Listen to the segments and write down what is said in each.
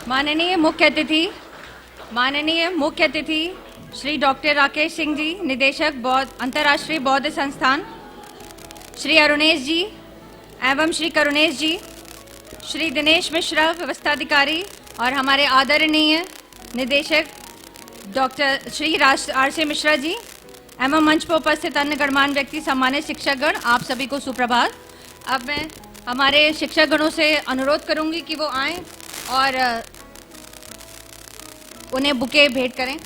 माननीय मुख्य अतिथि श्री डॉक्टर राकेश सिंह जी, निदेशक अंतर्राष्ट्रीय बौद्ध संस्थान, श्री अरुणेश जी एवं श्री करुणेश जी, श्री दिनेश मिश्रा व्यवस्थाधिकारी और हमारे आदरणीय निदेशक डॉक्टर श्री आर.सी. मिश्रा जी एवं मंच पर उपस्थित अन्य गणमान्य व्यक्ति, सम्मानित शिक्षकगण, आप सभी को सुप्रभात। अब मैं हमारे शिक्षकगणों से अनुरोध करूंगी कि वो आएं और उन्हें बुके भेंट करें।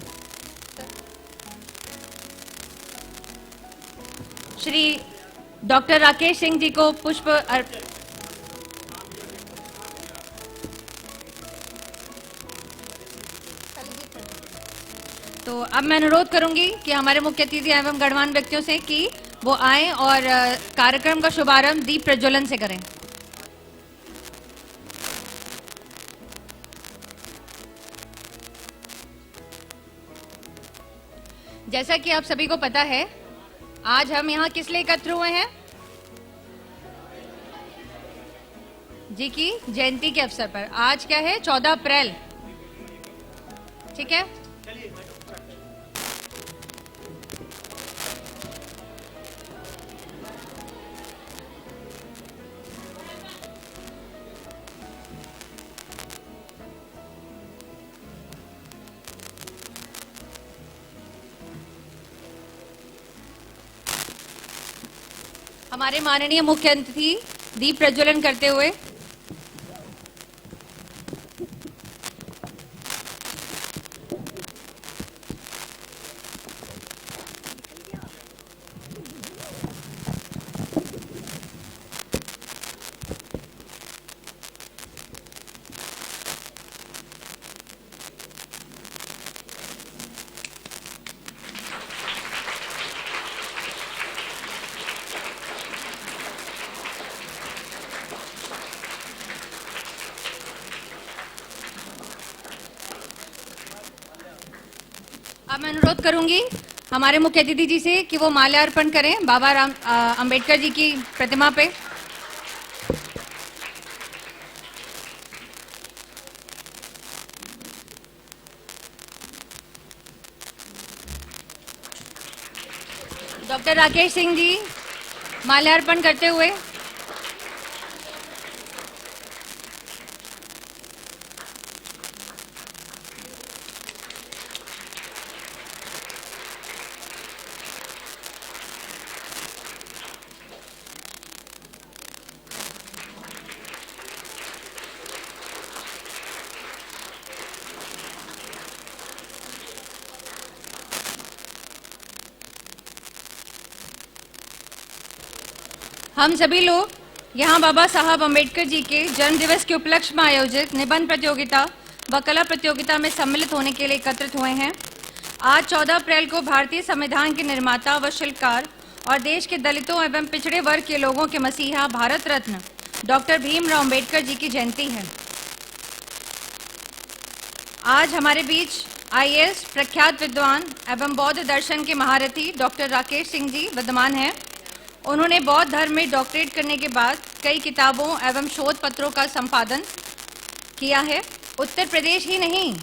श्री डॉक्टर राकेश सिंह जी को पुष्प तो अब मैं अनुरोध करूंगी कि हमारे मुख्य अतिथि एवं गणमान्य व्यक्तियों से कि वो आएं और कार्यक्रम का शुभारंभ दीप प्रज्वलन से करें। जैसा कि आप सभी को पता है, आज हम यहाँ किस लिए एकत्र हुए हैं? जी की जयंती के अवसर पर। आज क्या है? 14 अप्रैल। ठीक है। हमारे माननीय मुख्य अतिथि दीप प्रज्वलन करते हुए अब मैं अनुरोध करूंगी हमारे मुख्य अतिथि जी से कि वो माल्यार्पण करें बाबा अंबेडकर जी की प्रतिमा पे। डॉक्टर राकेश सिंह जी माल्यार्पण करते हुए हम सभी लोग यहाँ बाबा साहब अम्बेडकर जी के जन्म दिवस के उपलक्ष्य में आयोजित निबंध प्रतियोगिता व कला प्रतियोगिता में सम्मिलित होने के लिए एकत्रित हुए हैं। आज 14 अप्रैल को भारतीय संविधान के निर्माता व शिल्पकार और देश के दलितों एवं पिछड़े वर्ग के लोगों के मसीहा, भारत रत्न डॉक्टर भीमराव अम्बेडकर जी की जयंती है। आज हमारे बीच IAS प्रख्यात विद्वान एवं बौद्ध दर्शन के महारथी डॉक्टर राकेश सिंह जी विद्यमान हैं। उन्होंने बौद्ध धर्म में डॉक्टरेट करने के बाद कई किताबों एवं शोध पत्रों का संपादन किया है। उत्तर प्रदेश ही नहीं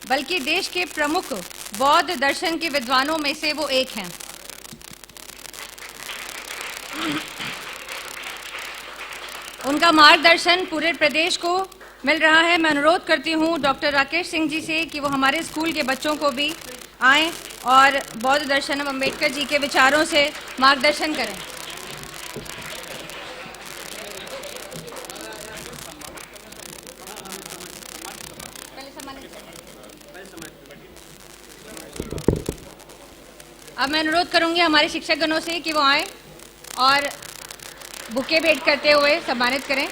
बल्कि देश के प्रमुख बौद्ध दर्शन के विद्वानों में से वो एक हैं। उनका मार्गदर्शन पूरे प्रदेश को मिल रहा है। मैं अनुरोध करती हूँ डॉक्टर राकेश सिंह जी से कि वो हमारे स्कूल के बच्चों को भी आएं और बौद्ध दर्शन एवं अम्बेडकर जी के विचारों से मार्गदर्शन करें। अब मैं अनुरोध करूंगी हमारे शिक्षकगणों से कि वो आएं और बुके भेंट करते हुए सम्मानित करें।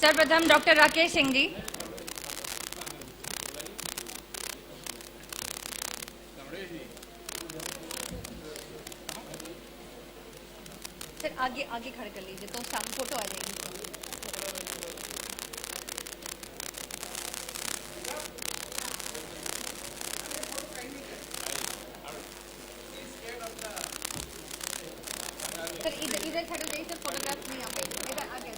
सर्वप्रथम डॉक्टर राकेश सिंह जी। सर आगे आगे खड़े कर लीजिए तो सामने फोटो आ जाएगी। सर इधर खड़े हो जाइए सर, फोटोग्राफ नहीं आ पाएगी। इधर आगे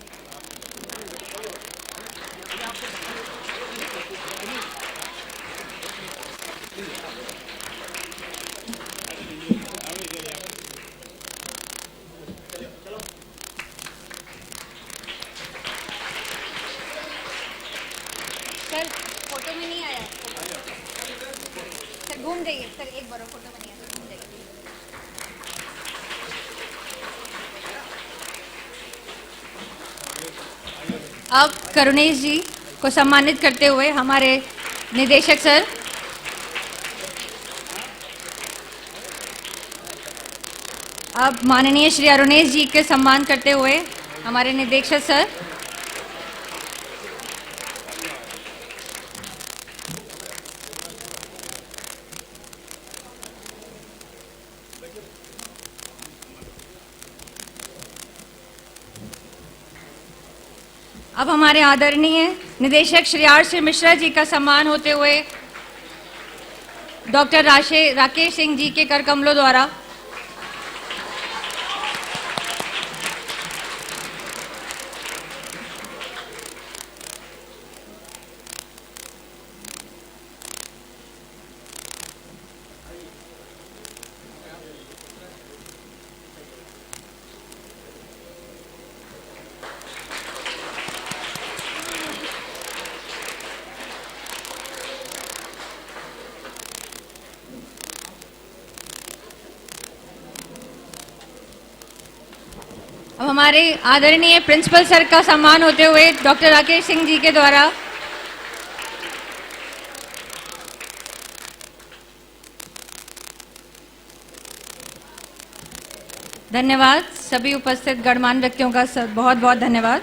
अब करुणेश जी को सम्मानित करते हुए हमारे निदेशक सर, अब माननीय श्री अरुणेश जी के सम्मान करते हुए हमारे निदेशक सर। अब हमारे आदरणीय निदेशक श्री आर.सी. मिश्रा जी का सम्मान होते हुए डॉक्टर राकेश सिंह जी के कर कमलों द्वारा। अब हमारे आदरणीय प्रिंसिपल सर का सम्मान होते हुए डॉक्टर राकेश सिंह जी के द्वारा। धन्यवाद सभी उपस्थित गणमान्य व्यक्तियों का बहुत बहुत धन्यवाद।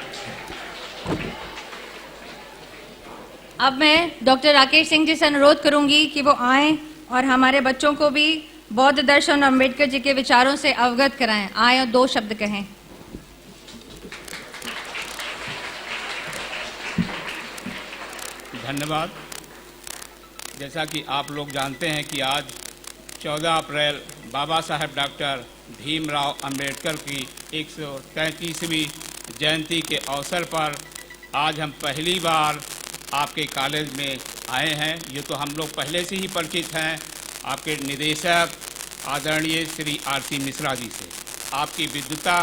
अब मैं डॉक्टर राकेश सिंह जी से अनुरोध करूंगी कि वो आएं और हमारे बच्चों को भी बौद्ध दर्शन और अम्बेडकर जी के विचारों से अवगत कराएं। आएं और 2 शब्द कहें। धन्यवाद। जैसा कि आप लोग जानते हैं कि आज 14 अप्रैल बाबा साहेब डॉक्टर भीमराव अंबेडकर की 133वीं जयंती के अवसर पर आज हम पहली बार आपके कॉलेज में आए हैं। ये तो हम लोग पहले से ही परिचित हैं आपके निदेशक आदरणीय श्री आर.सी. मिश्रा जी से। आपकी विद्वता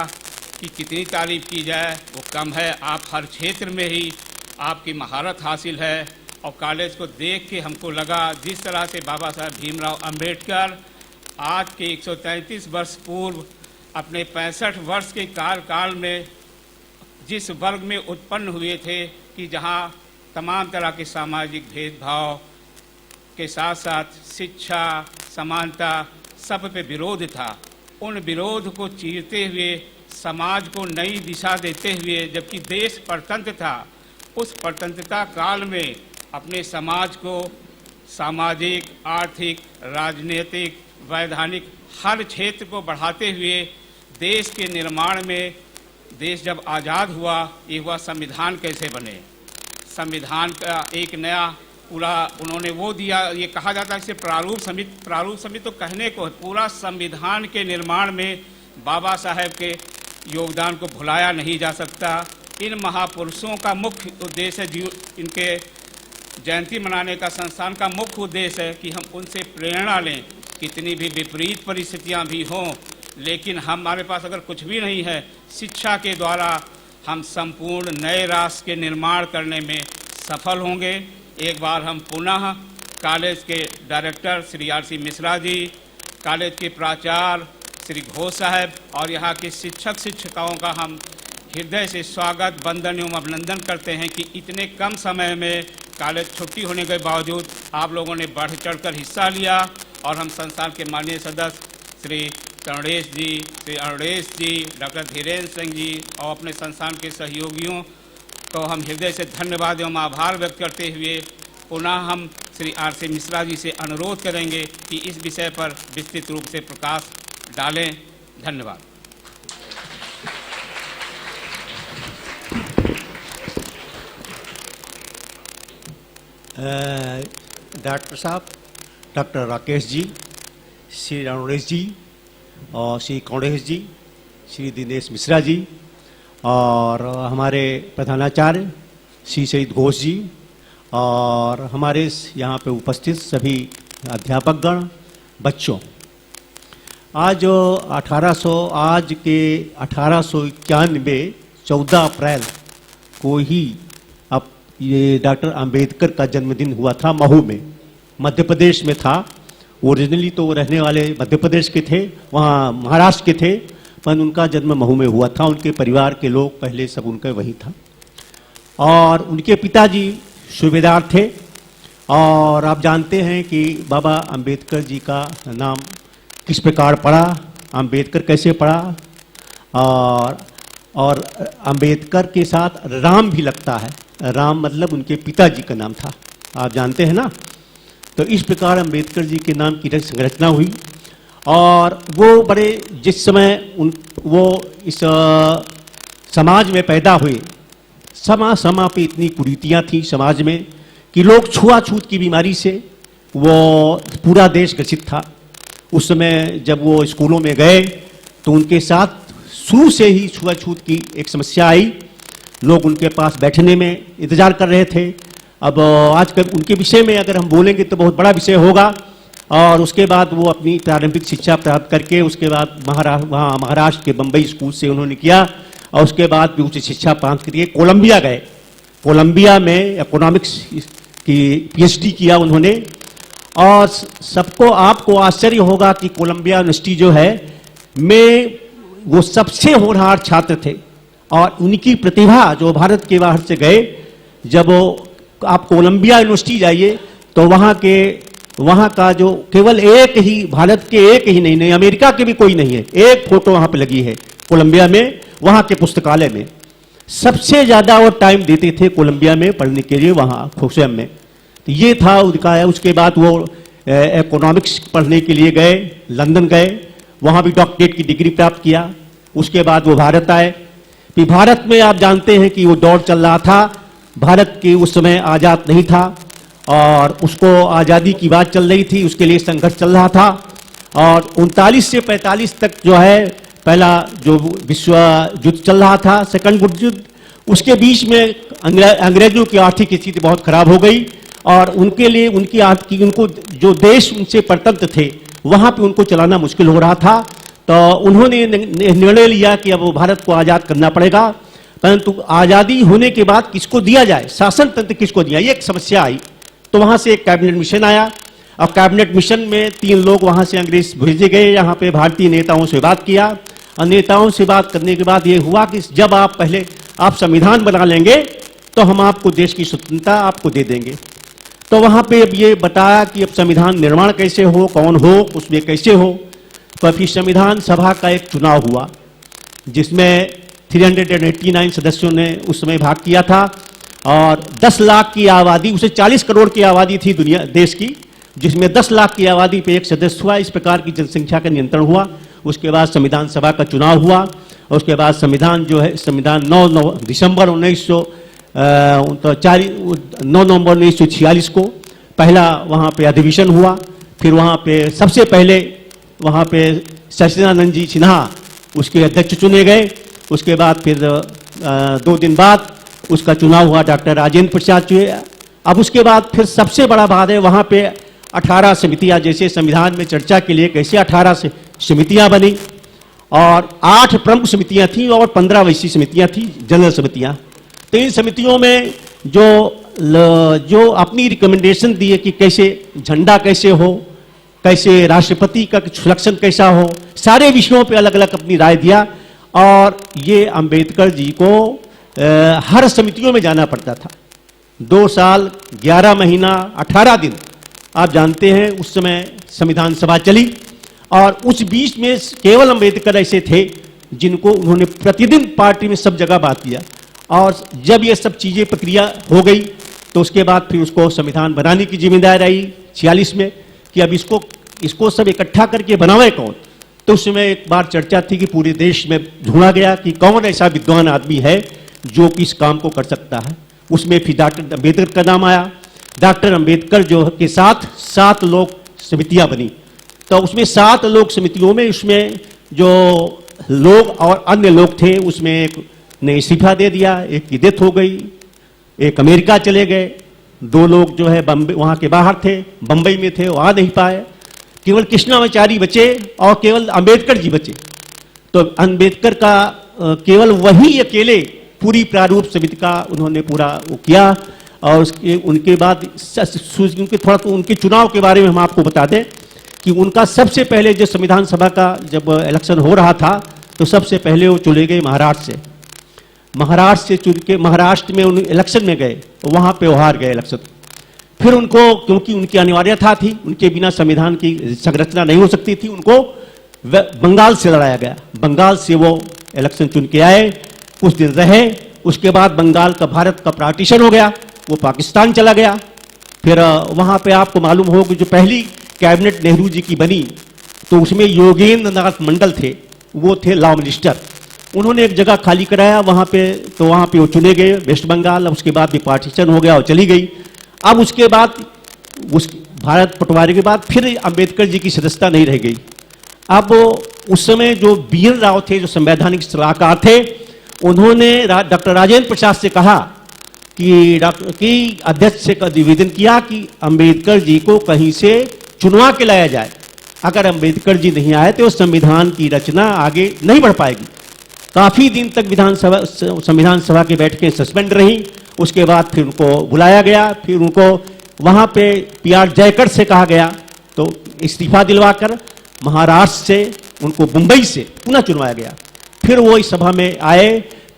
की कितनी तारीफ की जाए वो कम है। आप हर क्षेत्र में ही आपकी महारत हासिल है और कॉलेज को देख के हमको लगा जिस तरह से बाबा साहब भीमराव अंबेडकर आज के 133 वर्ष पूर्व अपने 65 वर्ष के कार्यकाल में जिस वर्ग में उत्पन्न हुए थे कि जहां तमाम तरह के सामाजिक भेदभाव के साथ साथ शिक्षा समानता सब पे विरोध था, उन विरोध को चीरते हुए समाज को नई दिशा देते हुए जबकि देश परतंत्र था, उस परतंत्रता काल में अपने समाज को सामाजिक आर्थिक राजनीतिक वैधानिक हर क्षेत्र को बढ़ाते हुए देश के निर्माण में, देश जब आज़ाद हुआ ये हुआ संविधान कैसे बने, संविधान का एक नया पूरा उन्होंने वो दिया। ये कहा जाता है इसे प्रारूप समिति तो कहने को पूरा संविधान के निर्माण में बाबा साहेब के योगदान को भुलाया नहीं जा सकता। इन महापुरुषों का मुख्य उद्देश्य है, इनके जयंती मनाने का संस्थान का मुख्य उद्देश्य है कि हम उनसे प्रेरणा लें। कितनी भी विपरीत परिस्थितियां भी हों, लेकिन हमारे पास अगर कुछ भी नहीं है, शिक्षा के द्वारा हम संपूर्ण नए राष्ट्र के निर्माण करने में सफल होंगे। एक बार हम पुनः कॉलेज के director Shri RC. Mishra ji, college के प्राचार्य श्री घोष साहब और यहाँ के शिक्षक शिक्षिकाओं का हम हृदय से स्वागत वंदन एवं अभिनंदन करते हैं कि इतने कम समय में कॉलेज छुट्टी होने के बावजूद आप लोगों ने बढ़ चढ़कर हिस्सा लिया और हम संस्थान के माननीय सदस्य श्री करुणेश जी, श्री अरुणेश जी, डॉक्टर धीरेन्द्र सिंह जी और अपने संस्थान के सहयोगियों को हम हृदय से धन्यवाद एवं आभार व्यक्त करते हुए पुनः हम श्री आर.सी. मिश्रा जी से अनुरोध करेंगे कि इस विषय पर विस्तृत रूप से प्रकाश डालें। धन्यवाद। डॉक्टर साहब, डॉक्टर राकेश जी, श्री अरुणेश जी और श्री करुणेश जी, श्री दिनेश मिश्रा जी और हमारे प्रधानाचार्य श्री शहीद घोष जी और हमारे यहाँ पे उपस्थित सभी अध्यापकगण, बच्चों, आज के 1891 14 अप्रैल को ही अब ये डॉक्टर अंबेडकर का जन्मदिन हुआ था। महू में, मध्य प्रदेश में था। ओरिजिनली तो वो रहने वाले मध्य प्रदेश के थे, वहाँ महाराष्ट्र के थे, पर उनका जन्म महू में हुआ था। उनके परिवार के लोग पहले सब उनका वही था। और उनके पिताजी सूबेदार थे। और आप जानते हैं कि बाबा अंबेडकर जी का नाम किस प्रकार पड़ा, अंबेडकर कैसे पड़ा, और अंबेडकर के साथ राम भी लगता है। राम मतलब उनके पिताजी का नाम था, आप जानते हैं ना। तो इस प्रकार अंबेडकर जी के नाम की संरचना हुई। और वो बड़े जिस समय वो इस समाज में पैदा हुए, समा पे इतनी कुरीतियाँ थी समाज में कि लोग छुआछूत की बीमारी से वो पूरा देश ग्रसित था। उस समय जब वो स्कूलों में गए तो उनके साथ शुरू से ही छुआछूत की एक समस्या आई। लोग उनके पास बैठने में इंतजार कर रहे थे। अब आजकल उनके विषय में अगर हम बोलेंगे तो बहुत बड़ा विषय होगा। और उसके बाद वो अपनी प्रारंभिक शिक्षा प्राप्त करके उसके बाद महाराष्ट्र के बम्बई स्कूल से उन्होंने किया, और उसके बाद भी उच्च शिक्षा प्राप्त करके कोलंबिया गए। कोलंबिया में इकोनॉमिक्स की पीएचडी किया उन्होंने। और सबको आपको आश्चर्य होगा कि कोलंबिया यूनिवर्सिटी जो है में वो सबसे होनहार छात्र थे। और उनकी प्रतिभा जो भारत के बाहर से गए, जब आप कोलंबिया यूनिवर्सिटी जाइए तो वहाँ का जो केवल एक ही, भारत के एक ही नहीं, अमेरिका के भी कोई नहीं है, एक फोटो वहाँ पे लगी है कोलंबिया में, वहाँ के पुस्तकालय में। सबसे ज़्यादा वो टाइम देते थे कोलंबिया में पढ़ने के लिए, वहाँ फोक्सम में। तो ये था उनका है। उसके बाद वो इकोनॉमिक्स पढ़ने के लिए गए, लंदन गए, वहाँ भी डॉक्टरेट की डिग्री प्राप्त किया। उसके बाद वो भारत आए। फिर भारत में आप जानते हैं कि वो दौर चल रहा था, भारत की उस समय आज़ाद नहीं था और उसको आज़ादी की बात चल रही थी, उसके लिए संघर्ष चल रहा था। और 39 से 45 तक जो है पहला जो विश्व युद्ध चल रहा था, सेकंड विश्व युद्ध, उसके बीच में अंग्रेजों की आर्थिक स्थिति बहुत खराब हो गई और उनके लिए उनको जो देश उनसे परतंत्र थे वहाँ पे उनको चलाना मुश्किल हो रहा था। तो उन्होंने निर्णय लिया कि अब भारत को आज़ाद करना पड़ेगा। परंतु आज़ादी होने के बाद किसको दिया जाए, शासन तंत्र किसको दिया, ये एक समस्या आई। तो वहाँ से एक कैबिनेट मिशन आया और कैबिनेट मिशन में 3 लोग वहाँ से अंग्रेज भेजे गए, यहाँ पे भारतीय नेताओं से बात किया। और नेताओं से बात करने के बाद ये हुआ कि जब पहले आप संविधान बना लेंगे तो हम आपको देश की स्वतंत्रता आपको दे देंगे। तो वहाँ पे अब ये बताया कि अब संविधान निर्माण कैसे हो, कौन हो, उसमें कैसे हो। तो फिर संविधान सभा का एक चुनाव हुआ जिसमें 389 सदस्यों ने उस समय भाग किया था और 10 लाख की आबादी, उसे 40 करोड़ की आबादी थी दुनिया देश की, जिसमें 10 लाख की आबादी पे एक सदस्य हुआ। इस प्रकार की जनसंख्या का नियंत्रण हुआ। उसके बाद संविधान सभा का चुनाव हुआ और उसके बाद संविधान जो है, संविधान 9 दिसंबर 9 नवंबर 1946 को पहला वहाँ पे अधिवेशन हुआ। फिर वहाँ पे सबसे पहले वहाँ पे सच्चिदानंद जी सिन्हा उसके अध्यक्ष चुने गए। उसके बाद फिर 2 दिन बाद उसका चुनाव हुआ, डॉक्टर राजेंद्र प्रसाद चुने। अब उसके बाद फिर सबसे बड़ा बात है, वहाँ पे 18 समितियाँ, जैसे संविधान में चर्चा के लिए कैसे 18 समितियाँ बनी और 8 प्रमुख समितियाँ थीं और 15 वैसी समितियाँ थीं, जनरल समितियाँ। तो इन समितियों में जो अपनी रिकमेंडेशन दिए कि कैसे झंडा कैसे हो, कैसे राष्ट्रपति का सिलेक्शन कैसा हो, सारे विषयों पे अलग अलग अपनी राय दिया। और ये अंबेडकर जी को हर समितियों में जाना पड़ता था। 2 साल 11 महीना 18 दिन आप जानते हैं उस समय संविधान सभा चली। और उस बीच में केवल अंबेडकर ऐसे थे जिनको उन्होंने प्रतिदिन पार्टी में सब जगह बात किया। और जब ये सब चीज़ें प्रक्रिया हो गई तो उसके बाद फिर उसको संविधान बनाने की जिम्मेदारी आई 46 में कि अब इसको सब इकट्ठा करके बनावे कौन। तो उस समय एक बार चर्चा थी कि पूरे देश में ढूंढा गया कि कौन ऐसा विद्वान आदमी है जो कि इस काम को कर सकता है। उसमें फिर डॉक्टर अंबेडकर का नाम आया। डॉक्टर अंबेडकर जो के साथ 7 लोग समितियां बनी। तो उसमें 7 लोग समितियों में उसमें जो लोग और अन्य लोग थे उसमें एक ने इस्तीफा दे दिया, एक की डेथ हो गई, एक अमेरिका चले गए, 2 लोग जो है बम्बई वहाँ के बाहर थे, बम्बई में थे, वो आ नहीं पाए। केवल कृष्णाचारी बचे और केवल अंबेडकर जी बचे। तो अंबेडकर का केवल वही अकेले पूरी प्रारूप समिति का उन्होंने पूरा वो किया। और उनके बाद थोड़ा तो उनके चुनाव के बारे में हम आपको बता दें कि उनका सबसे पहले जो संविधान सभा का जब इलेक्शन हो रहा था तो सबसे पहले वो चुने गए महाराष्ट्र से। महाराष्ट्र से चुन के महाराष्ट्र में उन इलेक्शन में गए, वहाँ पे हार गए इलेक्शन। फिर उनको, क्योंकि उनकी अनिवार्यता थी, उनके बिना संविधान की संरचना नहीं हो सकती थी, उनको बंगाल से लड़ाया गया। बंगाल से वो इलेक्शन चुन के आए, कुछ दिन रहे, उसके बाद बंगाल का भारत का पार्टीशन हो गया, वो पाकिस्तान चला गया। फिर वहाँ पे आपको मालूम हो कि जो पहली कैबिनेट नेहरू जी की बनी, तो उसमें योगेंद्र नाथ मंडल थे, वो थे लॉ मिनिस्टर। उन्होंने एक जगह खाली कराया वहाँ पे, तो वहाँ पे वो चुने गए वेस्ट बंगाल। उसके बाद भी पार्टीशन हो गया और चली गई। अब उसके बाद उस भारत बंटवारे के बाद फिर अंबेडकर जी की सदस्यता नहीं रह गई। अब उस समय जो BN राव थे, जो संवैधानिक सलाहकार थे, उन्होंने डॉक्टर राजेंद्र प्रसाद से कहा कि अध्यक्ष से निवेदन किया कि अंबेडकर जी को कहीं से चुनवा के लाया जाए। अगर अंबेडकर जी नहीं आए तो संविधान की रचना आगे नहीं बढ़ पाएगी। काफी दिन तक संविधान सभा की बैठकें सस्पेंड रहीं। उसके बाद फिर उनको बुलाया गया, फिर उनको वहां पे PR जयकर से कहा गया, तो इस्तीफा दिलवाकर महाराष्ट्र से उनको मुंबई से पुनः चुनवाया गया। फिर वो इस सभा में आए,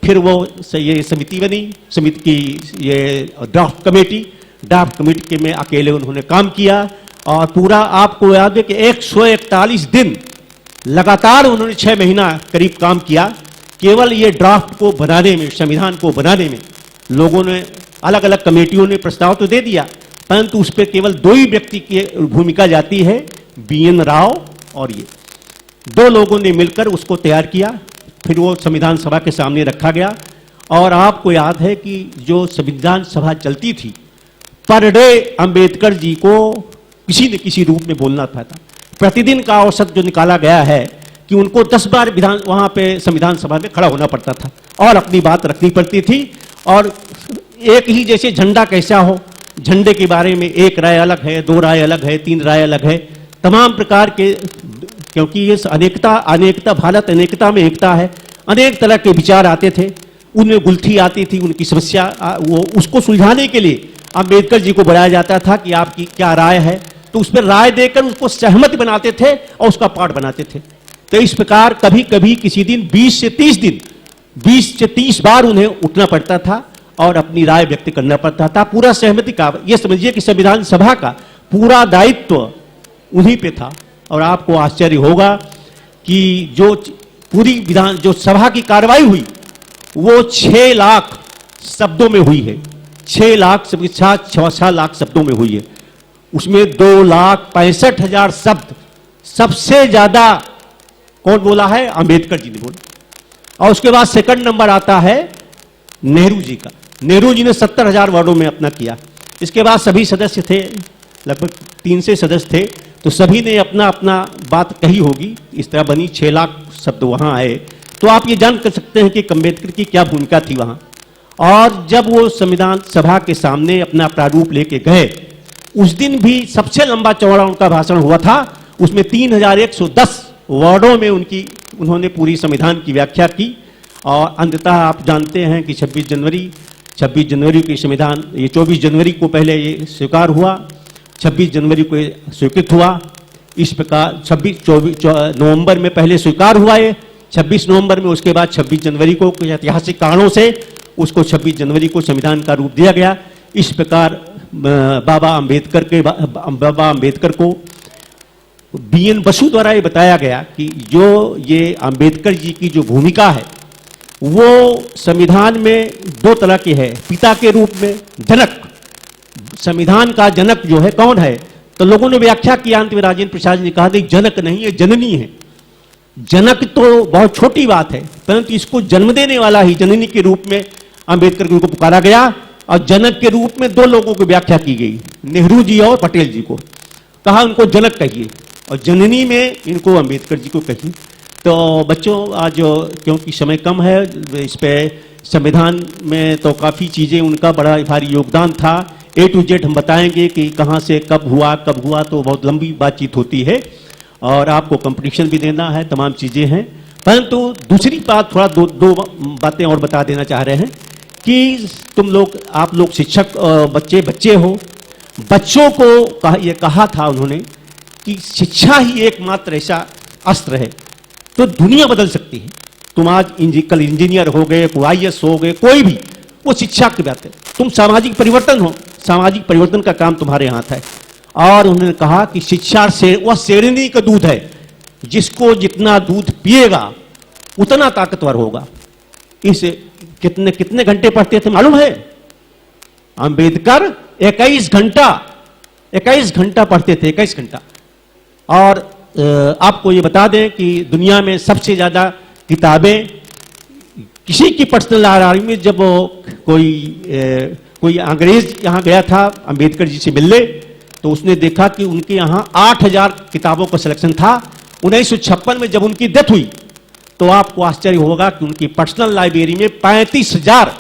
फिर वो ये समिति बनी, समिति की ये ड्राफ्ट कमेटी के में अकेले उन्होंने काम किया। और पूरा आपको याद है कि 141 दिन लगातार उन्होंने 6 महीना करीब काम किया, केवल ये ड्राफ्ट को बनाने में, संविधान को बनाने में। लोगों ने अलग अलग कमेटियों ने प्रस्ताव तो दे दिया, परंतु उस पर केवल 2 ही व्यक्ति की भूमिका जाती है, BN राव और ये 2 लोगों ने मिलकर उसको तैयार किया। फिर वो संविधान सभा के सामने रखा गया। और आपको याद है कि जो संविधान सभा चलती थी, पर डे अंबेडकर जी को किसी न किसी रूप में बोलना था। प्रतिदिन का औसत जो निकाला गया है कि उनको 10 बार वहां पे संविधान सभा में खड़ा होना पड़ता था और अपनी बात रखनी पड़ती थी। और एक ही जैसे झंडा कैसा हो, झंडे के बारे में 1 राय अलग है, 2 राय अलग है, 3 राय अलग है, तमाम प्रकार के, क्योंकि ये अनेकता भारत अनेकता में एकता है। अनेक तरह के विचार आते थे, उनमें गुलथी आती थी, उनकी समस्या वो उसको सुलझाने के लिए अंबेडकर जी को बुलाया जाता था कि आपकी क्या राय है, तो उस पर राय देकर उसको सहमति बनाते थे और उसका पाठ बनाते थे। तो इस प्रकार कभी कभी किसी दिन 20 से 30 बार उन्हें उठना पड़ता था और अपनी राय व्यक्त करना पड़ता था। पूरा सहमति का, ये समझिए कि संविधान सभा का पूरा दायित्व उन्हीं पे था। और आपको आश्चर्य होगा कि जो पूरी जो सभा की कार्रवाई हुई वो 6 लाख शब्दों में हुई है। 6 लाख 6 लाख शब्दों में हुई है। उसमें 2,65,000 शब्द सबसे ज्यादा कौन बोला है? अंबेडकर जी ने बोला। और उसके बाद सेकंड नंबर आता है नेहरू जी का। नेहरू जी ने 70,000 वर्डों में अपना किया। इसके बाद सभी सदस्य थे, लगभग 300 सदस्य थे, तो सभी ने अपना अपना बात कही होगी। इस तरह बनी 6 लाख शब्द वहां आए। तो आप ये जान कर सकते हैं कि अम्बेडकर की क्या भूमिका थी वहां। और जब वो संविधान सभा के सामने अपना प्रारूप लेके गए, उस दिन भी सबसे लंबा चौड़ा उनका भाषण हुआ था। उसमें 3110 वर्डों में उन्होंने पूरी संविधान की व्याख्या की। और अंततः आप जानते हैं कि 26 जनवरी की संविधान, ये 24 जनवरी को पहले ये स्वीकार हुआ, 26 जनवरी को स्वीकृत हुआ। इस प्रकार 24 नवंबर में पहले स्वीकार हुआ ये, 26 नवंबर में, उसके बाद 26 जनवरी को ऐतिहासिक कारणों से उसको 26 जनवरी को संविधान का रूप दिया गया। इस प्रकार बाबा अंबेडकर को BN बसु द्वारा ये बताया गया कि जो ये अंबेडकर जी की जो भूमिका है वो संविधान में 2 तरह की है। पिता के रूप में जनक, संविधान का जनक जो है कौन है? तो लोगों ने व्याख्या किया, अंत में राजेंद्र प्रसाद ने कहा कि जनक नहीं है, जननी है। जनक तो बहुत छोटी बात है, परंतु इसको जन्म देने वाला ही जननी के रूप में अंबेडकर को पुकारा गया। और जनक के रूप में 2 लोगों को व्याख्या की गई, नेहरू जी और पटेल जी को। कहा उनको जनक कहिए और जननी में इनको अंबेडकर जी को कहिए। तो बच्चों, आज क्योंकि समय कम है, इस पे संविधान में तो काफ़ी चीज़ें उनका बड़ा भारी योगदान था। A to Z हम बताएंगे कि कहाँ से कब हुआ, तो बहुत लंबी बातचीत होती है और आपको कंपटीशन भी देना है, तमाम चीज़ें हैं। परंतु दूसरी बात, थोड़ा दो बातें और बता देना चाह रहे हैं कि आप लोग शिक्षक, बच्चे हो, बच्चों को ये कहा था उन्होंने कि शिक्षा ही एकमात्र ऐसा अस्त्र है तो दुनिया बदल सकती है। तुम आज कल इंजीनियर हो गए, कोई IAS हो गए, कोई भी, वो शिक्षा की बात है। तुम सामाजिक परिवर्तन हो, सामाजिक परिवर्तन का काम तुम्हारे हाथ है। और उन्होंने कहा कि शिक्षा से वह शेरनी का दूध है, जिसको जितना दूध पिएगा उतना ताकतवर होगा। इस कितने कितने घंटे पढ़ते थे मालूम है? अंबेडकर 21 घंटा पढ़ते थे, 21 घंटा। और आपको ये बता दें कि दुनिया में सबसे ज्यादा किताबें किसी की पर्सनल लाइब्रेरी में, जब कोई अंग्रेज यहां गया था अंबेडकर जी से मिलने, तो उसने देखा कि उनके यहां 8000 किताबों का सिलेक्शन था। 1956 में जब उनकी डेथ हुई तो आपको आश्चर्य होगा कि उनकी पर्सनल लाइब्रेरी में 35,000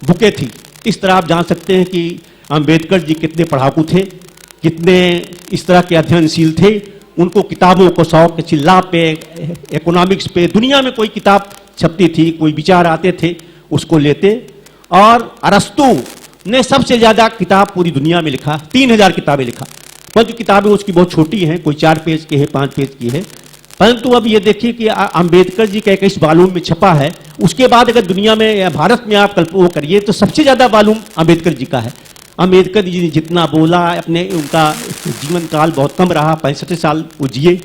बुकें थी। इस तरह आप जान सकते हैं कि अंबेडकर जी कितने पढ़ाकू थे, कितने इस तरह के अध्ययनशील थे। उनको किताबों को शौक, चिल्ला पे, इकोनॉमिक्स पे, दुनिया में कोई किताब छपती थी, कोई विचार आते थे, उसको लेते। और अरस्तु ने सबसे ज्यादा किताब पूरी दुनिया में लिखा, 3000 किताबें लिखा। परंतु किताबें उसकी बहुत छोटी हैं, कोई 4 पेज की है, 5 पेज की है। परंतु अब ये देखिए कि अंबेडकर जी का 21 वॉल्यूम में छपा है। उसके बाद अगर दुनिया में या भारत में आप वो करिए तो सबसे ज्यादा वॉल्यूम अंबेडकर जी का है। अंबेडकर जी ने जितना बोला, अपने उनका जीवन काल बहुत कम रहा, 65 साल वो जिए।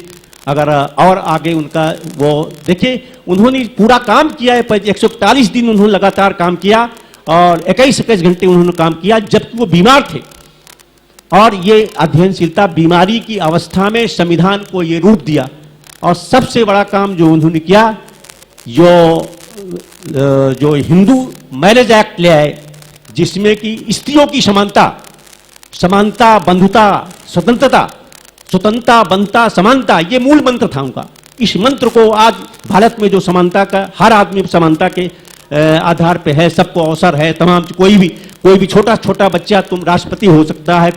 अगर और आगे उनका वो देखिए, उन्होंने पूरा काम किया है, 141 दिन उन्होंने लगातार काम किया और 21 घंटे उन्होंने काम किया, जबकि वो बीमार थे। और ये अध्ययनशीलता बीमारी की अवस्था में संविधान को ये रूप दिया। और सबसे बड़ा काम जो उन्होंने किया, जो हिंदू मैरिज एक्ट ले आए, जिसमें कि स्त्रियों की समानता, बंधुता, स्वतंत्रता, बंधुता, समानता, ये मूल मंत्र था उनका। इस मंत्र को आज भारत में जो समानता का, हर आदमी समानता के आधार पे है, सबको अवसर है, तमाम कोई भी छोटा बच्चा तुम राष्ट्रपति हो सकता है,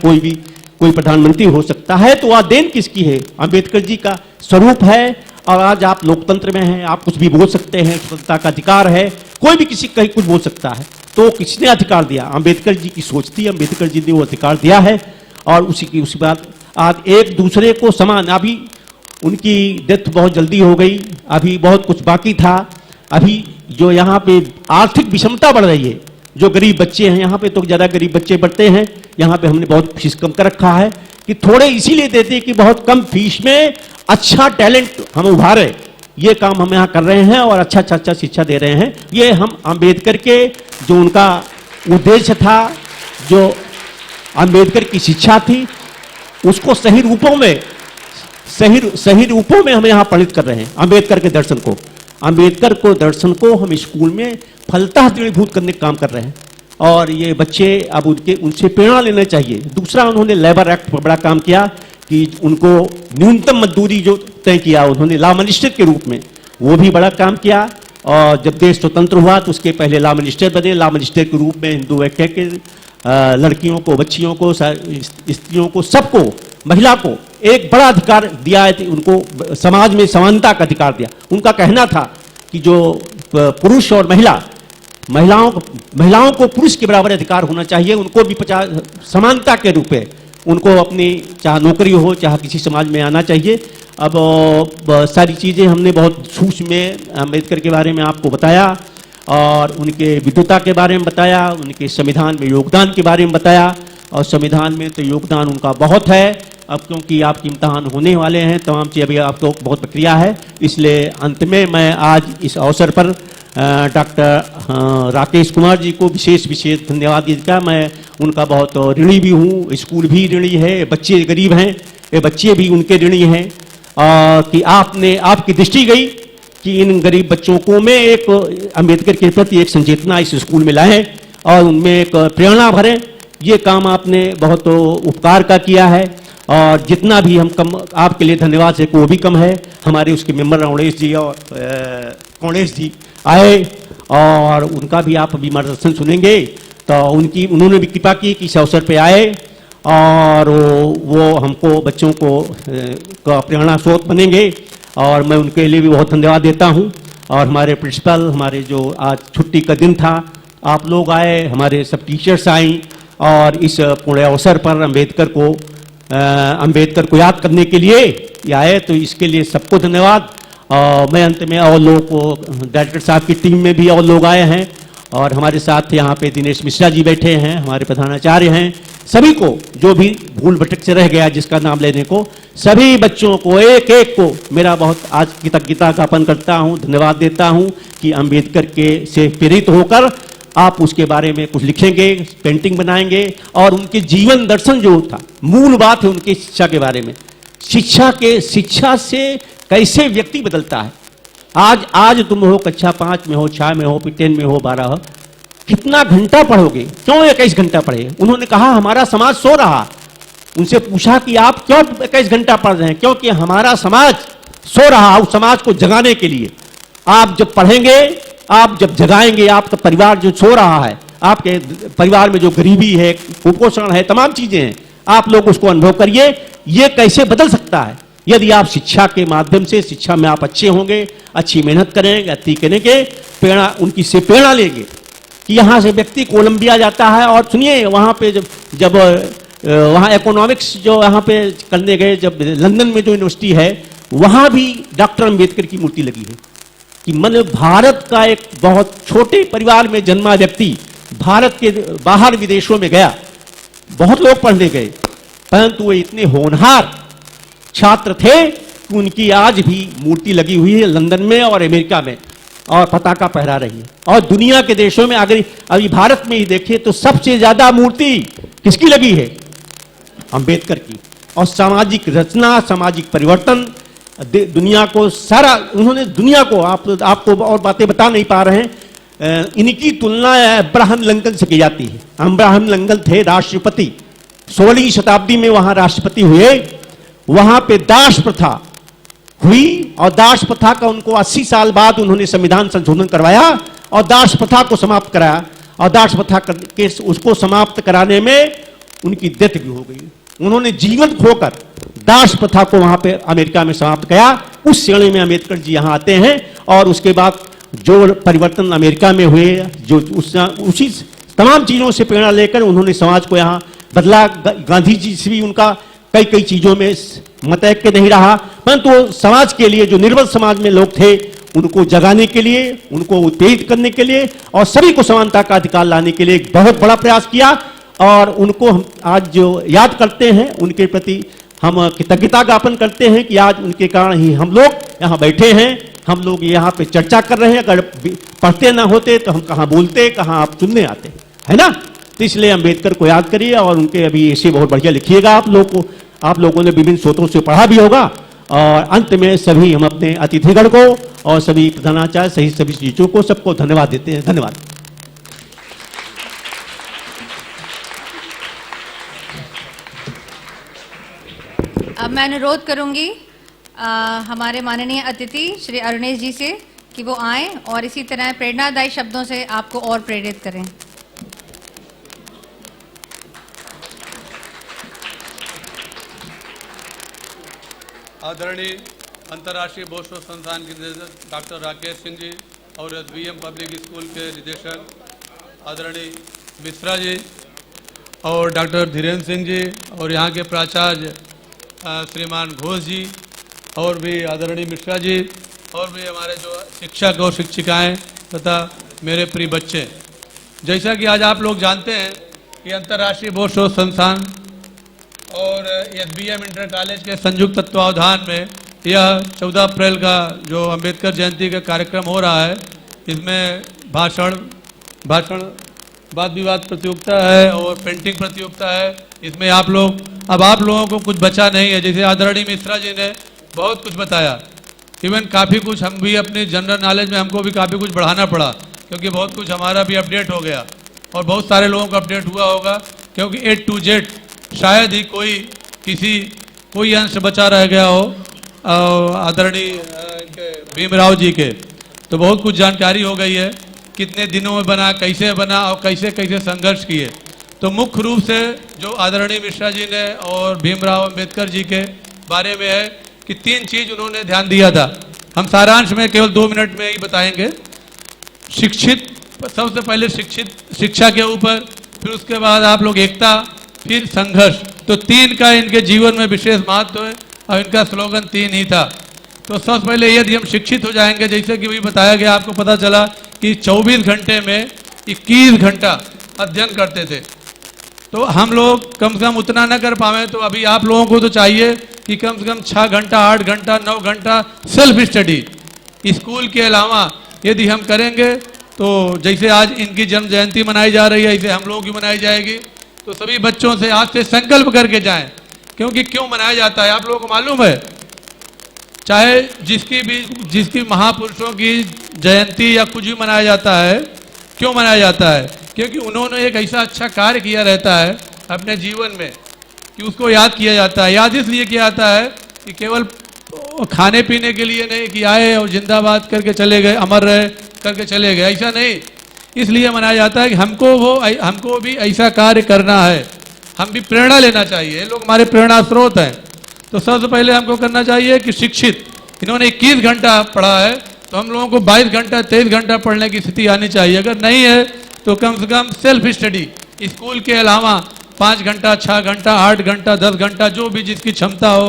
कोई प्रधानमंत्री हो सकता है। तो वह देन किसकी है? अंबेडकर जी का स्वरूप है। और आज आप लोकतंत्र में हैं, आप कुछ भी बोल सकते हैं, स्वतंत्रता का अधिकार है, कोई भी किसी कहीं कुछ बोल सकता है। तो किसने अधिकार दिया? अंबेडकर जी की सोच थी, अंबेडकर जी ने वो अधिकार दिया है। और उसी बात आज एक दूसरे को समान, अभी उनकी डेथ बहुत जल्दी हो गई, अभी बहुत कुछ बाकी था। अभी जो यहाँ पे आर्थिक विषमता बढ़ रही है, जो गरीब बच्चे हैं, यहाँ पे तो ज्यादा गरीब बच्चे पढ़ते हैं, यहाँ पे हमने बहुत फीस कम कर रखा है कि थोड़े इसीलिए देते हैं कि बहुत कम फीस में अच्छा टैलेंट हम उभारे। ये काम हम यहाँ कर रहे हैं और अच्छा शिक्षा दे रहे हैं। ये हम अंबेडकर के जो उनका उद्देश्य था, जो अंबेडकर की शिक्षा थी, उसको सही रूपों में हम यहाँ प्रणीत कर रहे हैं। अंबेडकर के दर्शन को, दर्शन को हम स्कूल में फलतः दृढ़ीभूत करने का काम कर रहे हैं। और ये बच्चे अब उनसे प्रेरणा लेना चाहिए। दूसरा, उन्होंने लेबर एक्ट पर बड़ा काम किया कि उनको न्यूनतम मजदूरी जो तय किया, उन्होंने लॉ मिनिस्टर के रूप में वो भी बड़ा काम किया। और जब देश स्वतंत्र हुआ तो उसके पहले लॉ मिनिस्टर बने। लॉ मिनिस्टर के रूप में हिंदू व्याख्या के लड़कियों को, बच्चियों को, स्त्रियों को, सबको, महिला को एक बड़ा अधिकार दिया है। उनको समाज में समानता का अधिकार दिया। उनका कहना था कि जो पुरुष और महिलाओं को पुरुष के बराबर अधिकार होना चाहिए, उनको भी समानता के रूप में उनको अपनी चाहे नौकरी हो, चाहे किसी समाज में आना चाहिए। अब सारी चीज़ें हमने बहुत सूक्ष्म में अम्बेडकर के बारे में आपको बताया और उनके विद्वता के बारे में बताया, उनके संविधान में योगदान के बारे में बताया। और संविधान में तो योगदान उनका बहुत है। अब क्योंकि आपके इम्तहान होने वाले हैं, तमाम चीज़ अभी आपको बहुत प्रक्रिया है, इसलिए अंत में मैं आज इस अवसर पर डॉक्टर राकेश कुमार जी को विशेष धन्यवाद देता। मैं उनका बहुत ऋणी भी हूँ, स्कूल भी ऋणी है, बच्चे गरीब हैं, ये बच्चे भी उनके ऋणी हैं। कि आपकी दृष्टि गई कि इन गरीब बच्चों को में एक अंबेडकर के प्रति एक संचेतना इस स्कूल में लाएं और उनमें एक प्रेरणा भरें। ये काम आपने बहुत उपकार का किया है और जितना भी हम कम आपके लिए धन्यवाद है वो भी कम है। हमारे उसके मेंबर रणेश जी और कौणेश जी आए और उनका भी आप अभी मार्गदर्शन सुनेंगे। तो उन्होंने भी कृपा की कि इस अवसर पे आए और वो हमको बच्चों को का प्रेरणा स्रोत बनेंगे और मैं उनके लिए भी बहुत धन्यवाद देता हूँ। और हमारे प्रिंसिपल, हमारे जो आज छुट्टी का दिन था, आप लोग आए, हमारे सब टीचर्स आई और इस पूरे अवसर पर अंबेडकर को याद करने के लिए आए, तो इसके लिए सबको धन्यवाद। मैं अंत में और लोगों को, डायरेक्टर साहब की टीम में भी और लोग आए हैं और हमारे साथ यहाँ पे दिनेश मिश्रा जी बैठे हैं, हमारे प्रधानाचार्य हैं, सभी को जो भी भूल भटक से रह गया जिसका नाम लेने को, सभी बच्चों को एक एक को मेरा बहुत आज कृतज्ञता ज्ञापन करता हूँ, धन्यवाद देता हूँ कि अम्बेडकर के से प्रेरित होकर आप उसके बारे में कुछ लिखेंगे, पेंटिंग बनाएंगे और उनके जीवन दर्शन जो था, मूल बात है उनकी शिक्षा के बारे में, शिक्षा से कैसे व्यक्ति बदलता है। आज तुम हो कक्षा 5 में हो, 6 में हो, फिर 10 में हो, 12, कितना घंटा पढ़ोगे, क्यों 21 घंटा पढ़े। उन्होंने कहा हमारा समाज सो रहा। उनसे पूछा कि आप क्यों 21 घंटा पढ़ रहे हैं, क्योंकि हमारा समाज सो रहा, उस समाज को जगाने के लिए। आप जब पढ़ेंगे, आप जब जगाएंगे, आपका परिवार जो सो रहा है, आपके परिवार में जो गरीबी है, कुपोषण है, तमाम चीजें हैं, आप लोग उसको अनुभव करिए। ये कैसे बदल सकता है यदि आप शिक्षा के माध्यम से, शिक्षा में आप अच्छे होंगे, अच्छी मेहनत करेंगे, अति करेंगे, प्रेरणा उनकी से प्रेरणा लेंगे कि यहाँ से व्यक्ति कोलंबिया जाता है और सुनिए वहाँ पे जब वहाँ इकोनॉमिक्स जो यहाँ पे करने गए, जब लंदन में जो यूनिवर्सिटी है वहाँ भी डॉक्टर अंबेडकर की मूर्ति लगी है कि मन भारत का एक बहुत छोटे परिवार में जन्मा व्यक्ति भारत के बाहर विदेशों में गया, बहुत लोग पढ़ने गए, परंतु वे इतने होनहार छात्र थे कि उनकी आज भी मूर्ति लगी हुई है लंदन में और अमेरिका में और पताका फहरा रही है। और दुनिया के देशों में अगर अभी भारत में ही देखें तो सबसे ज्यादा मूर्ति किसकी लगी है, अंबेडकर की। और सामाजिक रचना, सामाजिक परिवर्तन, दुनिया को सारा उन्होंने दुनिया को आपको और बातें बता नहीं पा रहे हैं। इनकी तुलना अब्राहम लिंकन से की जाती है। अब्राहम लिंकन थे राष्ट्रपति, 16वीं शताब्दी में वहां राष्ट्रपति हुए। वहां पे दास प्रथा हुई और दास प्रथा का उनको 80 साल बाद उन्होंने संविधान संशोधन करवाया और दास प्रथा को समाप्त कराया। और दास प्रथा के उसको समाप्त कराने में उनकी डेथ भी हो गई। उन्होंने जीवन खोकर दास प्रथा को वहां पे अमेरिका में समाप्त किया। उस श्रेणी में अम्बेडकर जी यहाँ आते हैं और उसके बाद जो परिवर्तन अमेरिका में हुए, जो उसी तमाम चीजों से प्रेरणा लेकर उन्होंने समाज को यहाँ बदला। गांधी जी से भी उनका कई चीजों में मत ऐक्य नहीं रहा, परंतु समाज के लिए, जो निर्बल समाज में लोग थे, उनको जगाने के लिए, उनको उत्तेजित करने के लिए और सभी को समानता का अधिकार लाने के लिए एक बहुत बड़ा प्रयास किया। और उनको हम आज जो याद करते हैं, उनके प्रति हम कृतज्ञता ज्ञापन करते हैं कि आज उनके कारण ही हम लोग यहाँ बैठे हैं, हम लोग यहाँ पे चर्चा कर रहे हैं। अगर पढ़ते ना होते तो हम कहाँ बोलते, कहाँ आप सुनने आते, है ना। तो इसलिए अंबेडकर को याद करिए और उनके अभी ऐसे बहुत बढ़िया लिखिएगा। आप लोगों ने विभिन्न स्रोतों से पढ़ा भी होगा। और अंत में सभी हम अपने अतिथिगण को और सभी प्रधानाचार्य सहित सभी चीजों को सबको धन्यवाद देते हैं। धन्यवाद। अब मैं अनुरोध करूंगी हमारे माननीय अतिथि श्री अरुणेश जी से कि वो आएं और इसी तरह प्रेरणादायी शब्दों से आपको और प्रेरित करें। आदरणीय अंतर्राष्ट्रीय बोसो संस्थान के निदेशक डॉक्टर राकेश सिंह जी और बीएम पब्लिक स्कूल के निदेशक आदरणीय मिश्रा जी और डॉक्टर धीरेन्द्र सिंह जी और यहाँ के प्राचार्य श्रीमान घोष जी और भी आदरणीय मिश्रा जी और भी हमारे जो शिक्षक और शिक्षिकाएं तथा मेरे प्रिय बच्चे, जैसा कि आज आप लोग जानते हैं कि अंतर्राष्ट्रीय बोसो संस्थान और एसबीएम इंटर कॉलेज के संयुक्त तत्वावधान में यह 14 अप्रैल का जो अंबेडकर जयंती का कार्यक्रम हो रहा है, इसमें भाषण वाद विवाद प्रतियोगिता है और पेंटिंग प्रतियोगिता है। इसमें आप लोगों को कुछ बचा नहीं है। जैसे आदरणीय मिश्रा जी ने बहुत कुछ बताया, इवन काफ़ी कुछ हम भी अपनी जनरल नॉलेज में हमको भी काफ़ी कुछ बढ़ाना पड़ा, क्योंकि बहुत कुछ हमारा भी अपडेट हो गया और बहुत सारे लोगों का अपडेट हुआ होगा, क्योंकि A to Z शायद ही कोई अंश बचा रह गया हो आदरणीय भीमराव जी के। तो बहुत कुछ जानकारी हो गई है, कितने दिनों में बना, कैसे बना और कैसे कैसे संघर्ष किए। तो मुख्य रूप से जो आदरणीय मिश्रा जी ने और भीमराव अंबेडकर जी के बारे में है कि 3 चीज उन्होंने ध्यान दिया था। हम सारांश में केवल 2 मिनट में ही बताएंगे। शिक्षित, सबसे पहले शिक्षा के ऊपर, फिर उसके बाद आप लोग एकता, फिर संघर्ष। तो 3 का इनके जीवन में विशेष महत्व है और इनका स्लोगन 3 ही था। तो सबसे पहले यदि हम शिक्षित हो जाएंगे, जैसे कि भी बताया गया, आपको पता चला कि 24 घंटे में 21 घंटा अध्ययन करते थे, तो हम लोग कम से कम उतना न कर पाए। तो अभी आप लोगों को तो चाहिए कि कम से कम 6 घंटा, 8 घंटा, 9 घंटा सेल्फ स्टडी स्कूल के अलावा यदि हम करेंगे, तो जैसे आज इनकी जन्म जयंती मनाई जा रही है, ऐसे हम लोगों की मनाई जाएगी। तो सभी बच्चों से आज से संकल्प करके जाएं, क्योंकि क्यों मनाया जाता है आप लोगों को मालूम है? चाहे जिसकी महापुरुषों की जयंती या कुछ भी मनाया जाता है, क्यों मनाया जाता है? क्योंकि उन्होंने एक ऐसा अच्छा कार्य किया रहता है अपने जीवन में कि उसको याद किया जाता है। याद इसलिए किया जाता है कि केवल खाने पीने के लिए नहीं कि आए और जिंदाबाद करके चले गए, अमर रहे करके चले गए, ऐसा नहीं। इसलिए मनाया जाता है कि हमको भी ऐसा कार्य करना है, हम भी प्रेरणा लेना चाहिए। लोग हमारे प्रेरणा स्रोत हैं। तो सबसे पहले हमको करना चाहिए कि शिक्षित, इन्होंने 21 घंटा पढ़ा है, तो हम लोगों को 22 घंटा 23 घंटा पढ़ने की स्थिति आनी चाहिए। अगर नहीं है तो कम से कम सेल्फ स्टडी स्कूल के अलावा 5 घंटा, 6 घंटा, 8 घंटा, 10 घंटा, जो भी जिसकी क्षमता हो,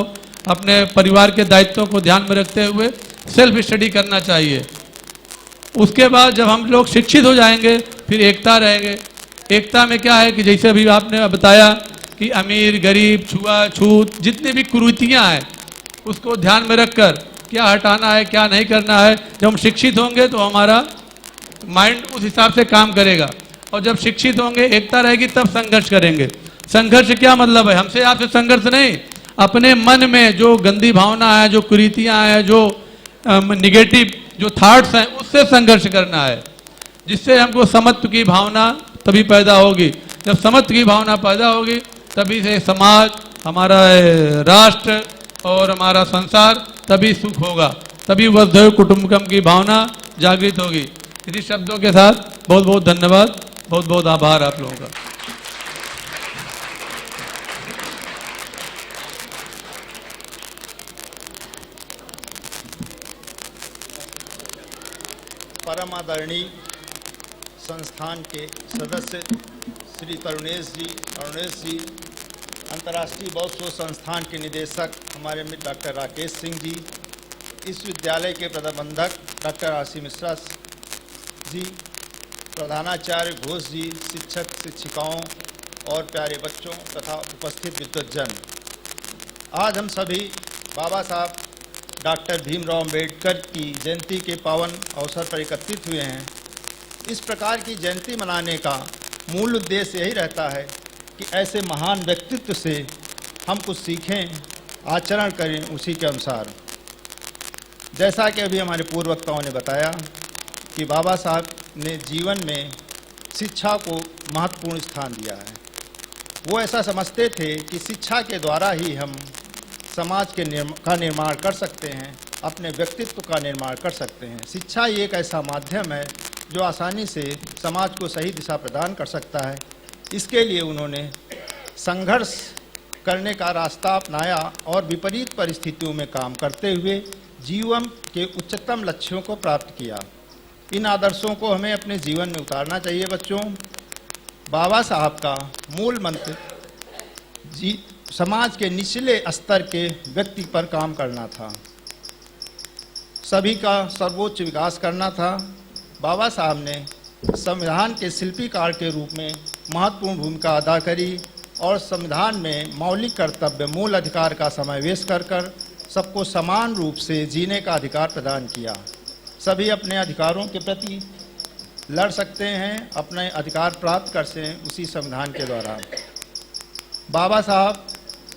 अपने परिवार के दायित्वों को ध्यान में रखते हुए सेल्फ स्टडी करना चाहिए। उसके बाद जब हम लोग शिक्षित हो जाएंगे, फिर एकता रहेंगे। एकता में क्या है कि जैसे अभी आपने बताया कि अमीर गरीब, छुआछूत, जितनी भी कुरीतियाँ हैं उसको ध्यान में रखकर क्या हटाना है, क्या नहीं करना है। जब हम शिक्षित होंगे तो हमारा माइंड उस हिसाब से काम करेगा, और जब शिक्षित होंगे, एकता रहेगी, तब संघर्ष करेंगे। संघर्ष क्या मतलब है? हमसे आपसे संघर्ष नहीं, अपने मन में जो गंदी भावना है, जो कुरीतियाँ हैं, जो निगेटिव जो थॉट्स हैं, उससे संघर्ष करना है, जिससे हमको समत्व की भावना तभी पैदा होगी। जब समत्व की भावना पैदा होगी, तभी से समाज, हमारा राष्ट्र और हमारा संसार तभी सुख होगा, तभी वसुधैव कुटुंबकम की भावना जागृत होगी। इन्हीं शब्दों के साथ बहुत बहुत धन्यवाद, बहुत बहुत आभार आप लोगों का। परम आदरणीय संस्थान के सदस्य श्री करुणेश जी, अंतर्राष्ट्रीय बौद्ध शोध संस्थान के निदेशक हमारे मित्र डॉक्टर राकेश सिंह जी, इस विद्यालय के प्रबंधक डॉक्टर आरसी मिश्रा जी, प्रधानाचार्य घोष जी, शिक्षक शिक्षिकाओं और प्यारे बच्चों तथा उपस्थित विद्वज्जन, आज हम सभी बाबा साहब डॉक्टर भीमराव अंबेडकर की जयंती के पावन अवसर पर एकत्रित हुए हैं। इस प्रकार की जयंती मनाने का मूल उद्देश्य यही रहता है कि ऐसे महान व्यक्तित्व से हम कुछ सीखें, आचरण करें उसी के अनुसार। जैसा कि अभी हमारे पूर्व वक्ताओं ने बताया कि बाबा साहब ने जीवन में शिक्षा को महत्वपूर्ण स्थान दिया है। वो ऐसा समझते थे कि शिक्षा के द्वारा ही हम समाज के निर्माण कर सकते हैं, अपने व्यक्तित्व का निर्माण कर सकते हैं। शिक्षा ही एक ऐसा माध्यम है जो आसानी से समाज को सही दिशा प्रदान कर सकता है। इसके लिए उन्होंने संघर्ष करने का रास्ता अपनाया और विपरीत परिस्थितियों में काम करते हुए जीवन के उच्चतम लक्ष्यों को प्राप्त किया। इन आदर्शों को हमें अपने जीवन में उतारना चाहिए। बच्चों, बाबा साहब का मूल मंत्र समाज के निचले स्तर के व्यक्ति पर काम करना था, सभी का सर्वोच्च विकास करना था। बाबा साहब ने संविधान के शिल्पीकार के रूप में महत्वपूर्ण भूमिका अदा करी और संविधान में मौलिक कर्तव्य, मूल अधिकार का समावेश कर सबको समान रूप से जीने का अधिकार प्रदान किया। सभी अपने अधिकारों के प्रति लड़ सकते हैं, अपने अधिकार प्राप्त कर सकते हैं उसी संविधान के द्वारा। बाबा साहब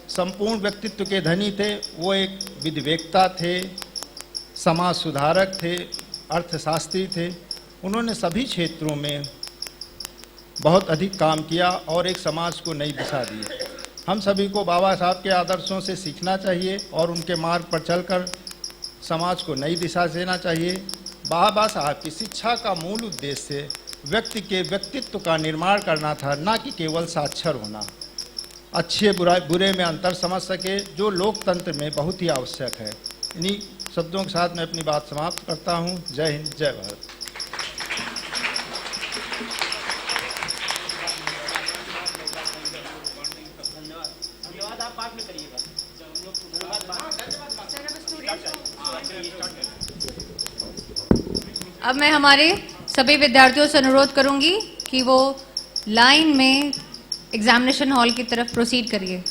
संपूर्ण व्यक्तित्व के धनी थे। वो एक विधिवेत्ता थे, समाज सुधारक थे, अर्थशास्त्री थे। उन्होंने सभी क्षेत्रों में बहुत अधिक काम किया और एक समाज को नई दिशा दी। हम सभी को बाबा साहब के आदर्शों से सीखना चाहिए और उनके मार्ग पर चलकर समाज को नई दिशा देना चाहिए। बाबा साहब की शिक्षा का मूल उद्देश्य व्यक्ति के व्यक्तित्व का निर्माण करना था, ना कि केवल साक्षर होना, अच्छे बुरे में अंतर समझ सके, जो लोकतंत्र में बहुत ही आवश्यक है। इन्हीं शब्दों के साथ मैं अपनी बात समाप्त करता हूँ। जय हिंद, जय भारत। धन्यवाद। आप बाद में करिएगा जब हम लोग अब मैं हमारे सभी विद्यार्थियों से अनुरोध करूंगी कि वो लाइन में एग्जामिनेशन हॉल की तरफ प्रोसीड करिए।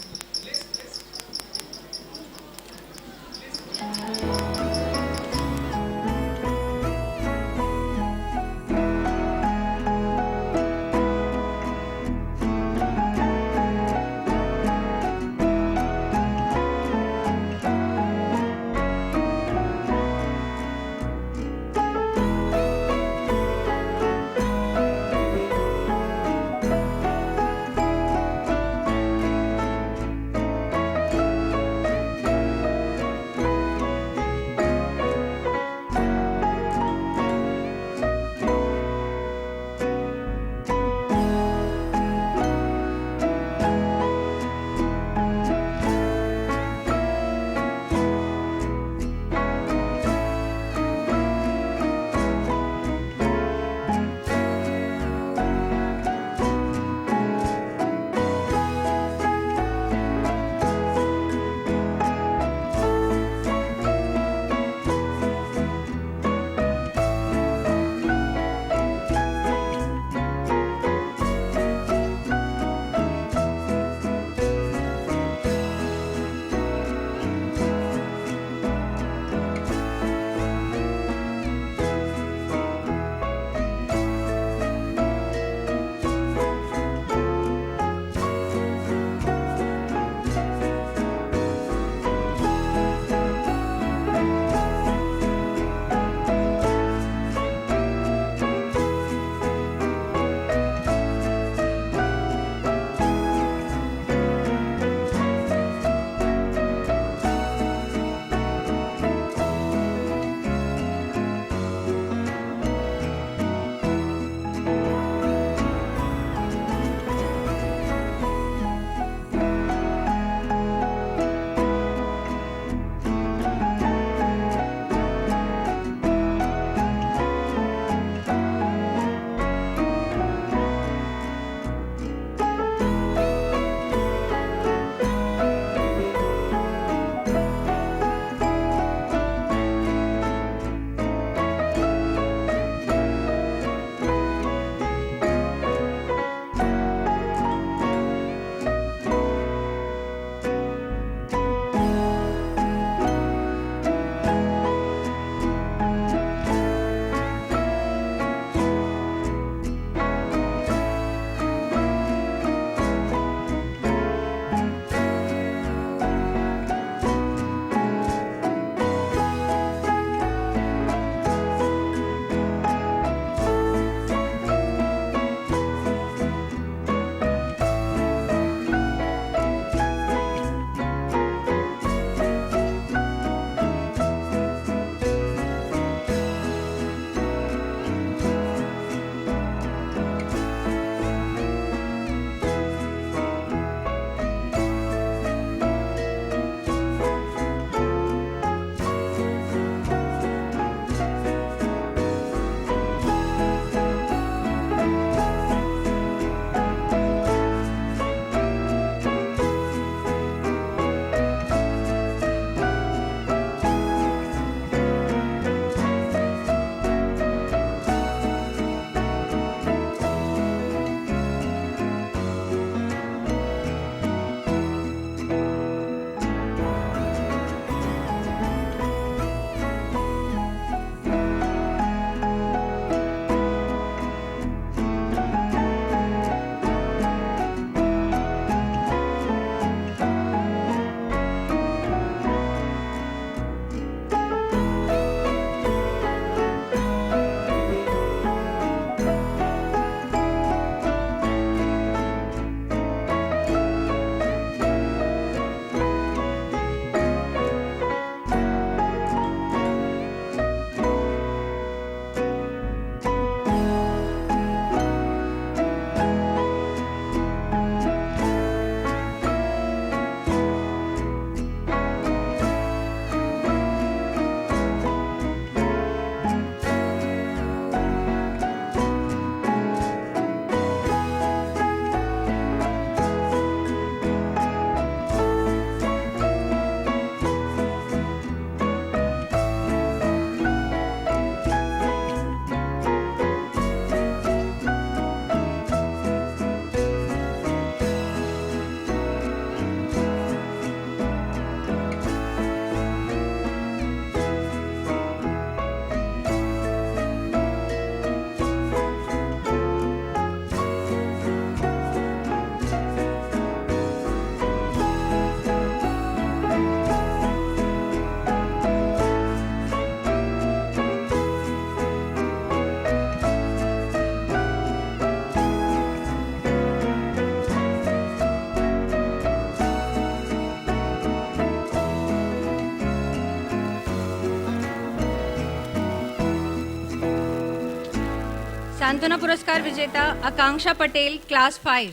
सांत्वना पुरस्कार विजेता Akanksha Patel, class 5।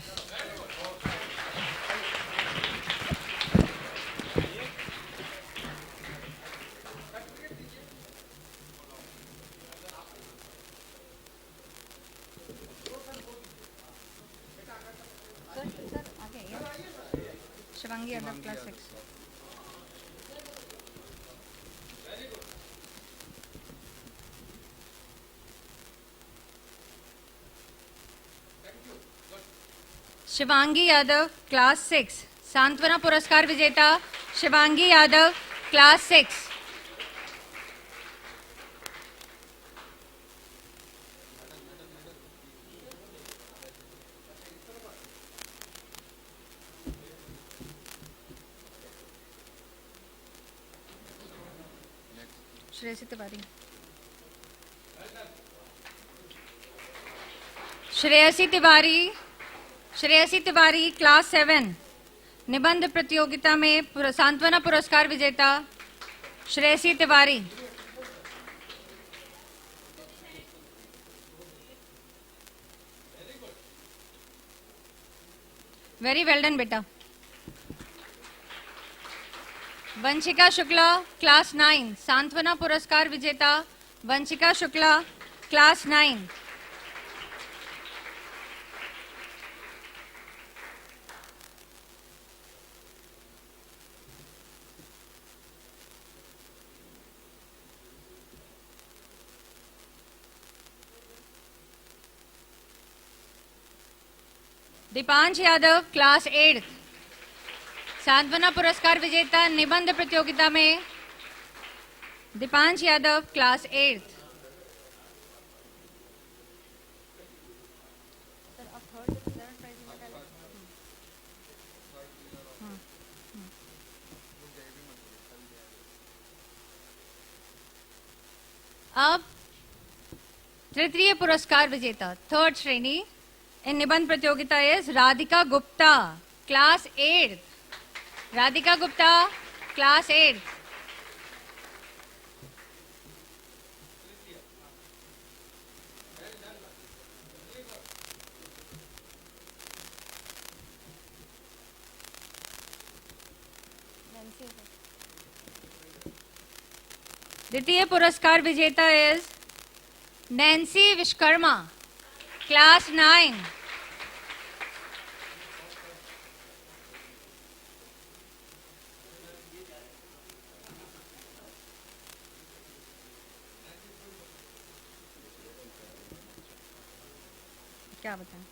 Shivangi Yadav, class 6। Shivangi Yadav, class 6। सांत्वना पुरस्कार विजेता शिवांगी यादव, क्लास 6। श्रेयसी तिवारी। श्रेयसी तिवारी, श्रेयसी तिवारी, क्लास 7। निबंध प्रतियोगिता में सांत्वना पुरस्कार विजेता Shreyasi Tiwari. Very well done बेटा। वंशिका शुक्ला, क्लास 9। सांत्वना पुरस्कार विजेता वंशिका शुक्ला, क्लास 9। दीपांश यादव, क्लास 8। सांत्वना पुरस्कार विजेता निबंध प्रतियोगिता में दीपांश यादव, क्लास 8। अब तृतीय पुरस्कार विजेता, थर्ड श्रेणी इन निबंध प्रतियोगिता is Radhika Gupta, class 8। Radhika Gupta, class 8। द्वितीय पुरस्कार विजेता इज नैन्सी विश्वकर्मा, क्लास 9। क्या बताएं?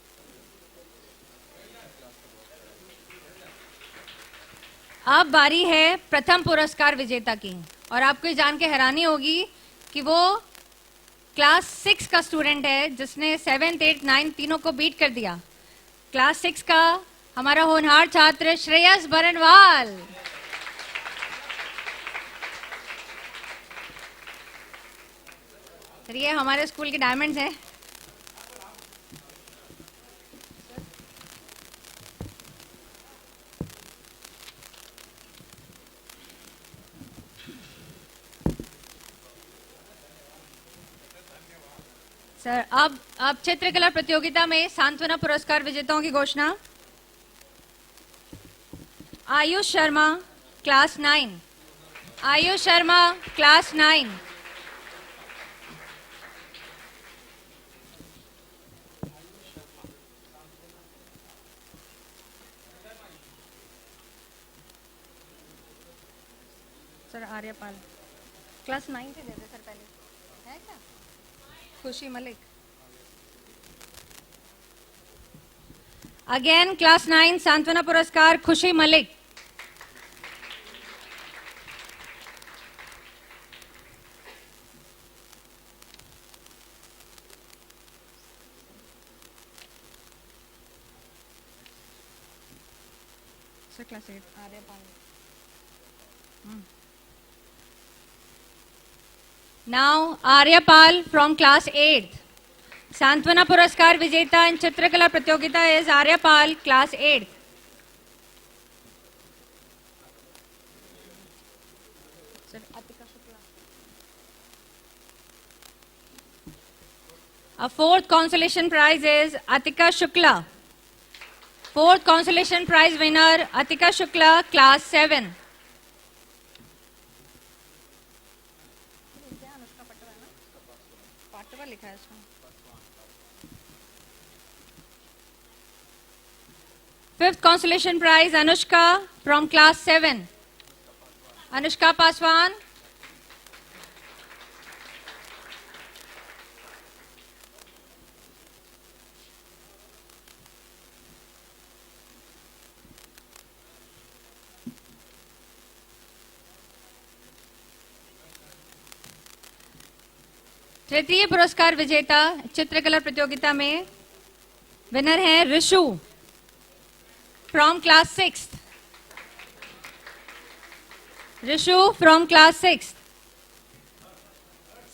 अब बारी है प्रथम पुरस्कार विजेता की, और आपको ये जान के हैरानी होगी कि वो क्लास 6 का स्टूडेंट है जिसने 7th, 8th, 9th तीनों को बीट कर दिया। क्लास 6 का हमारा होनहार छात्र श्रेयस बरनवाल। सर ये हमारे स्कूल के डायमंड्स हैं। सर अब चित्रकला प्रतियोगिता में सांत्वना पुरस्कार विजेताओं की घोषणा। Ayush Sharma, class 9। Ayush Sharma, class 9। Sir Aryapal, class 9 से दे दे सर पहले, है क्या? खुशी मलिक। अगेन क्लास 9 सांत्वना पुरस्कार खुशी Malik. Sir class 8 आर्यपाल। Now Aryapal from class 8th. सांत्वना पुरस्कार विजेता इन चित्रकला प्रतियोगिता is Aryapal, class 8th. Sir Atika Shukla. A fourth consolation prize is Atika Shukla. Fourth consolation prize winner Atika Shukla, class 7. Fifth consolation prize Anushka from class 7. Anushka Paswan. तृतीय पुरस्कार विजेता चित्रकला प्रतियोगिता में विनर है Rishu from class 6. Rishu from class 6.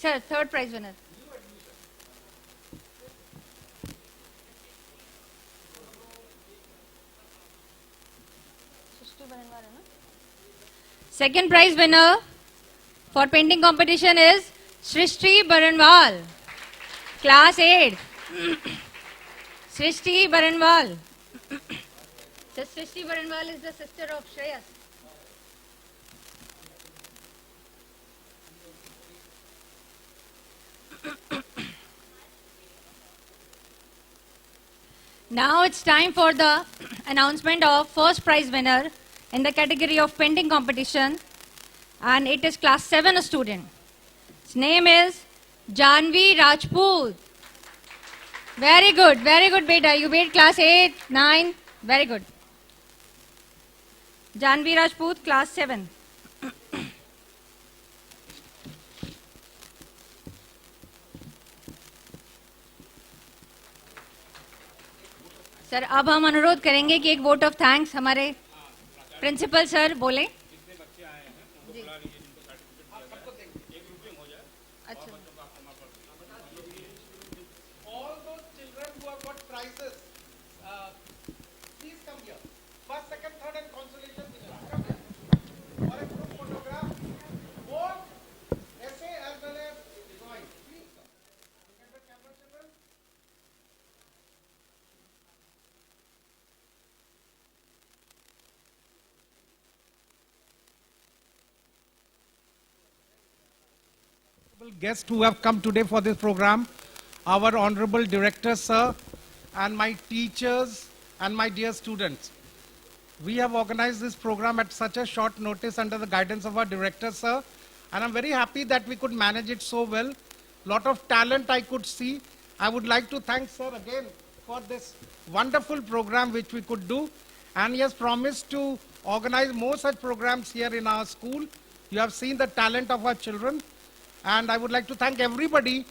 Sir, third prize winner. Second prize winner for painting competition is Srishti Baranwal, class 8. Srishti Baranwal. So Srishti Baranwal is the sister of Shreyas. Now it's time for the announcement of first prize winner in the category of painting competition, and it is class 7 student. His name is Janvi Rajput. Very good beta. You made class 8, 9, very good. Janvi Rajput, class 7. Sir, अब हम अनुरोध करेंगे कि एक vote of thanks हमारे principal sir बोले. All those children who have got prizes, please come here. First, second, third, and consolation winner. Come here. For a group photograph, both essay as well as drawing. Please come. Look at the camera, children. Guests who have come today for this program, our honorable director sir, and my teachers and my dear students. We have organized this program at such a short notice under the guidance of our director sir, and I'm very happy that we could manage it so well. Lot of talent I could see. I would like to thank sir again for this wonderful program which we could do, and he has promised to organize more such programs here in our school. You have seen the talent of our children. And I would like to thank everybody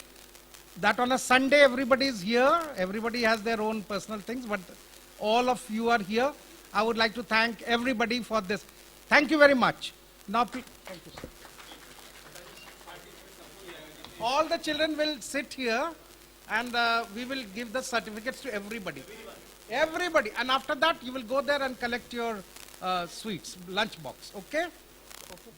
that on a Sunday everybody is here. Everybody has their own personal things, but all of you are here. I would like to thank everybody for this. Thank you very much. Now, thank you, sir. All the children will sit here and we will give the certificates to everybody. Everybody. And after that, you will go there and collect your sweets, lunch box. Okay? Okay.